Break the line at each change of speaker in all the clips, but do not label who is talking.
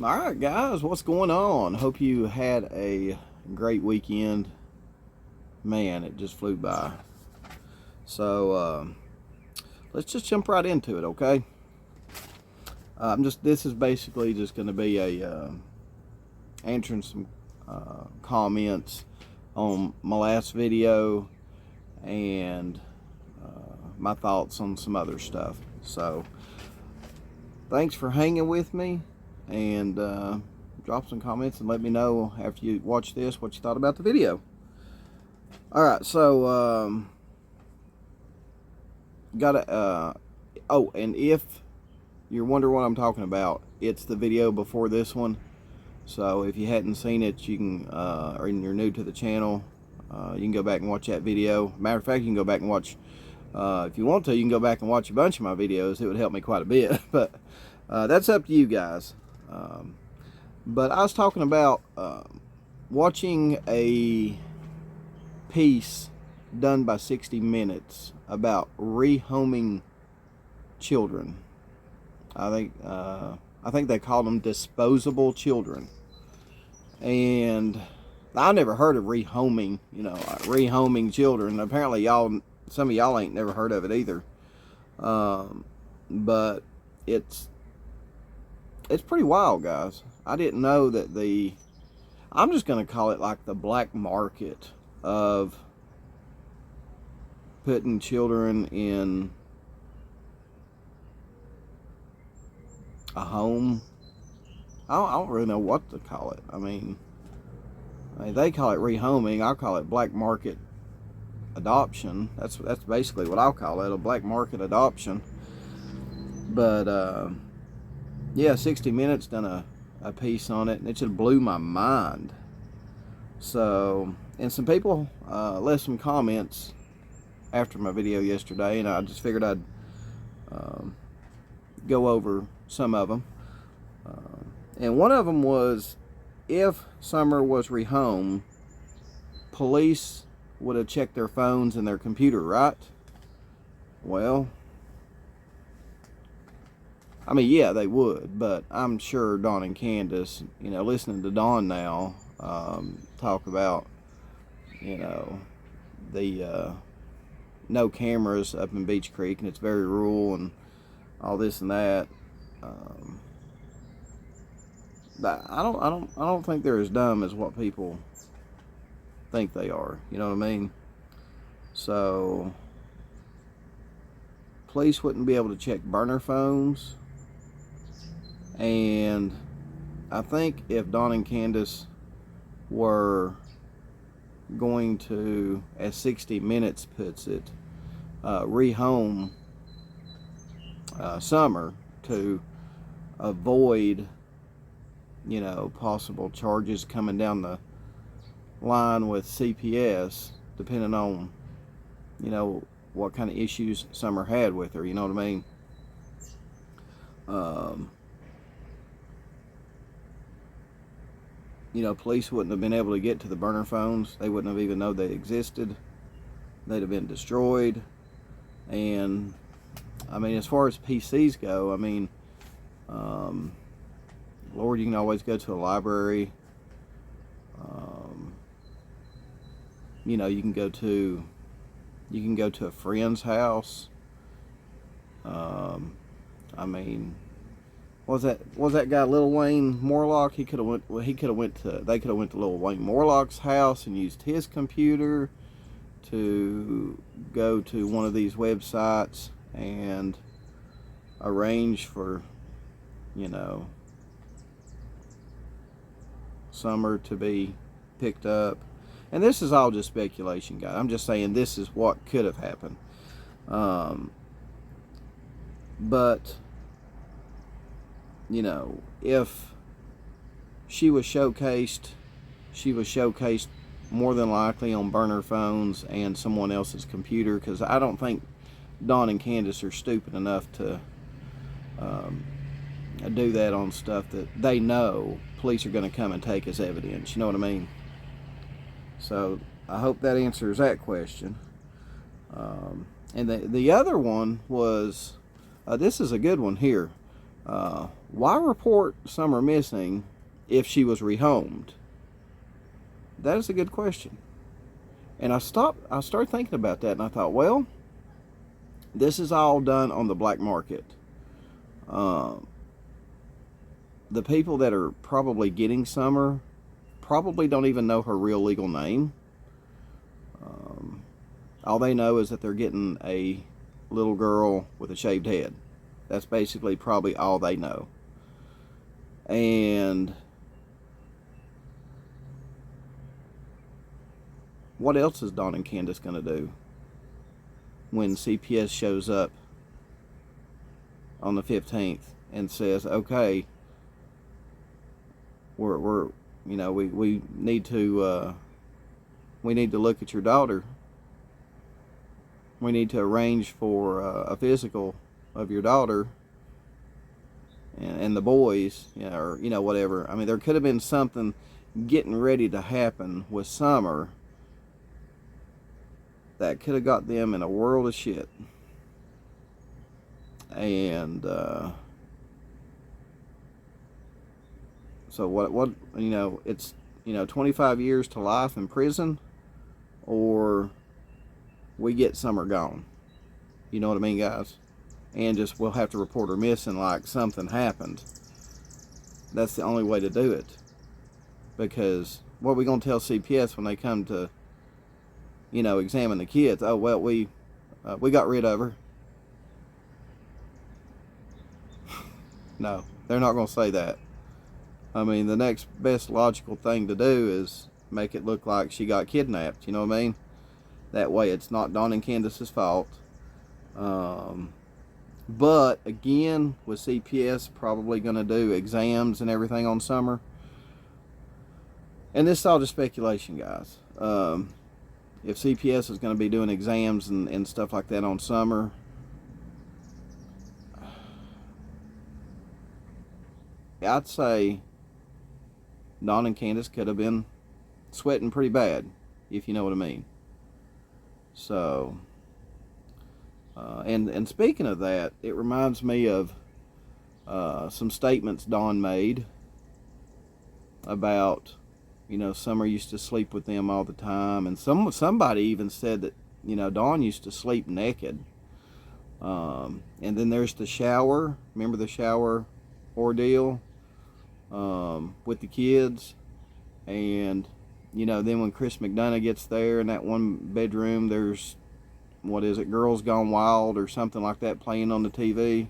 Alright guys, what's going on? Hope you had a great weekend. Man, it just flew by. So let's just jump right into it, okay? This is basically just going to be a answering some comments on my last video and my thoughts on some other stuff. So thanks for hanging with me, and drop some comments and let me know after you watch this what you thought about the video. Alright, so and if you're wondering what I'm talking about, it's the video before this one. So if you hadn't seen it, you can or you're new to the channel, you can go back and watch that video. Matter of fact, you can go back and watch, if you want to, you can go back and watch a bunch of my videos. It would help me quite a bit. But that's up to you guys. But I was talking about watching a piece done by 60 Minutes about rehoming children. I think they call them disposable children. And I never heard of rehoming, rehoming children. Apparently some of y'all ain't never heard of it either. But it's pretty wild, guys. I didn't know that I'm just going to call it like the black market of putting children in a home. I don't really know what to call it. I mean, they call it rehoming. I'll call it black market adoption. That's basically what I'll call it, a black market adoption. But yeah, 60 Minutes done a piece on it, and it just blew my mind. So, and some people left some comments after my video yesterday, and I just figured I'd go over some of them. And one of them was, if Summer was rehomed, police would have checked their phones and their computer, right? Well, I mean, yeah, they would, but I'm sure Dawn and Candace, listening to Dawn now talk about, the no cameras up in Beach Creek, and it's very rural and all this and that. But I don't think they're as dumb as what people think they are. You know what I mean? So police wouldn't be able to check burner phones. And I think if Dawn and Candace were going to, as 60 Minutes puts it, rehome Summer to avoid, possible charges coming down the line with CPS, depending on, what kind of issues Summer had with her. You know what I mean? Police wouldn't have been able to get to the burner phones. They wouldn't have even known they existed. They'd have been destroyed. And I mean, as far as PCs go, I mean, Lord, you can always go to a library. You can go to a friend's house. I mean, was that guy Lil Wayne Morlock? They could have went to Lil Wayne Morlock's house and used his computer to go to one of these websites and arrange for, Summer to be picked up. And this is all just speculation, guys. I'm just saying this is what could have happened. But if she was showcased more than likely on burner phones and someone else's computer, because I don't think Dawn and Candace are stupid enough to do that on stuff that they know police are going to come and take as evidence. You know what I mean? So I hope that answers that question. And the other one was, this is a good one here. Why report Summer missing if she was rehomed? That is a good question. And I started thinking about that, and I thought, well, this is all done on the black market. The people that are probably getting Summer probably don't even know her real legal name. All they know is that they're getting a little girl with a shaved head. That's basically probably all they know. And what else is Dawn and Candace going to do when CPS shows up on the 15th and says, okay, we're you know, we need to look at your daughter. We need to arrange for a physical of your daughter and the boys, you know, or, you know, whatever. I mean, there could have been something getting ready to happen with Summer that could have got them in a world of shit. And so what you know, it's, you know, 25 years to life in prison, or we get Summer gone. You know what I mean, guys? And just, we'll have to report her missing like something happened. That's the only way to do it. Because what are we going to tell CPS when they come to, you know, examine the kids? Oh, well, we got rid of her. No, they're not going to say that. I mean, the next best logical thing to do is make it look like she got kidnapped. You know what I mean? That way it's not Dawn and Candace's fault. But again, with CPS probably going to do exams and everything on Summer. And this is all just speculation, guys. If CPS is going to be doing exams and stuff like that on Summer, I'd say Dawn and Candace could have been sweating pretty bad, if you know what I mean. So, and speaking of that, it reminds me of some statements Dawn made about, you know, Summer used to sleep with them all the time, and somebody even said that, you know, Dawn used to sleep naked. And then there's the shower. Remember the shower ordeal with the kids? And, you know, then when Chris McDonough gets there in that one bedroom, there's, what is it, Girls Gone Wild or something like that playing on the TV.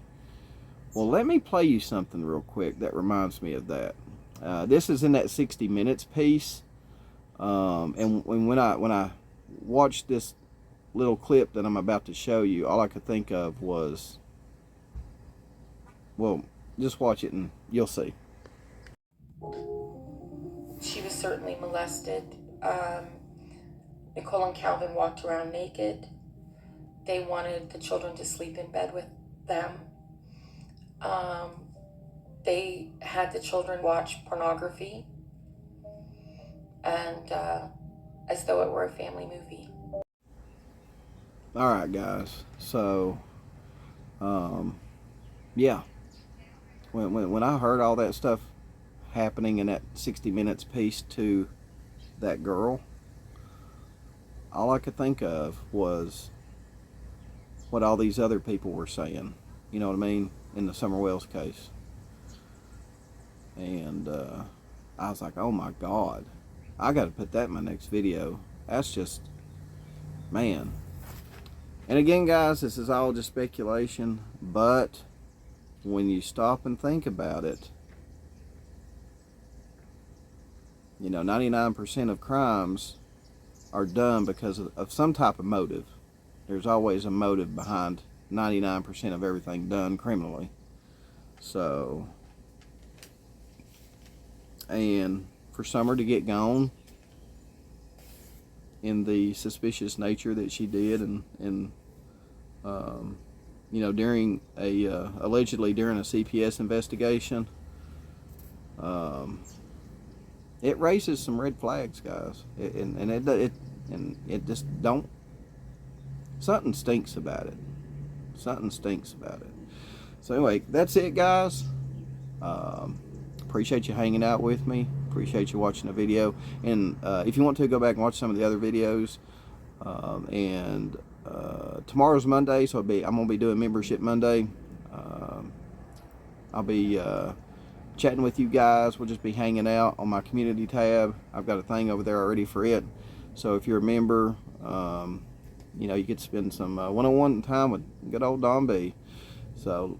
Well, let me play you something real quick that reminds me of that. This is in that 60 Minutes piece. And when I watched this little clip that I'm about to show you, all I could think of was, well, just watch it and you'll see.
She was certainly molested. Nicole and Calvin walked around naked. They wanted the children to sleep in bed with them. They had the children watch pornography, and as though it were a family movie.
All right, guys. So, yeah. When I heard all that stuff happening in that 60 Minutes piece to that girl, all I could think of was what all these other people were saying. You know what I mean? In the Summer Wells case. And I was like, oh my God, I got to put that in my next video. That's just, man. And again, guys, this is all just speculation, but when you stop and think about it, you know, 99% of crimes are done because of some type of motive. There's always a motive behind 99% of everything done criminally. So, and for Summer to get gone in the suspicious nature that she did, and you know, during allegedly during a CPS investigation, it raises some red flags, guys. It just don't. Something stinks about it. Something stinks about it. So anyway, that's it, guys. Appreciate you hanging out with me. Appreciate you watching the video. And if you want to, go back and watch some of the other videos. Tomorrow's Monday, so I'm gonna be doing Membership Monday. I'll be chatting with you guys. We'll just be hanging out on my community tab. I've got a thing over there already for it. So if you're a member, you know, you get to spend some one-on-one time with good old Don B. So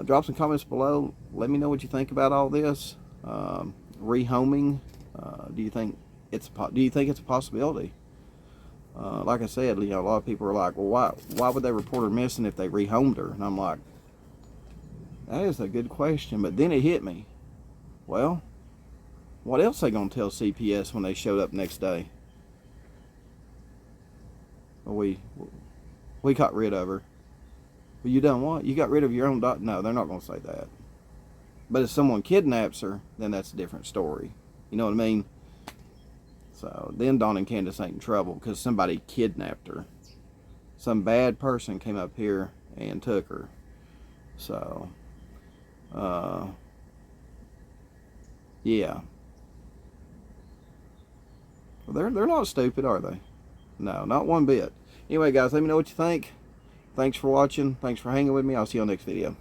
drop some comments below. Let me know what you think about all this. Rehoming. Do you think it's a possibility? Like I said, you know, a lot of people are like, well, why would they report her missing if they rehomed her? And I'm like, that is a good question. But then it hit me. Well, what else they gonna tell CPS when they showed up next day? We got rid of her. Well, you done what? You got rid of your own daughter? No, they're not gonna say that. But if someone kidnaps her, then that's a different story. You know what I mean? So then Dawn and Candace ain't in trouble because somebody kidnapped her. Some bad person came up here and took her. So, yeah. Well, they're not stupid, are they? No, not one bit. Anyway, guys, let me know what you think. Thanks for watching. Thanks for hanging with me. I'll see you on the next video.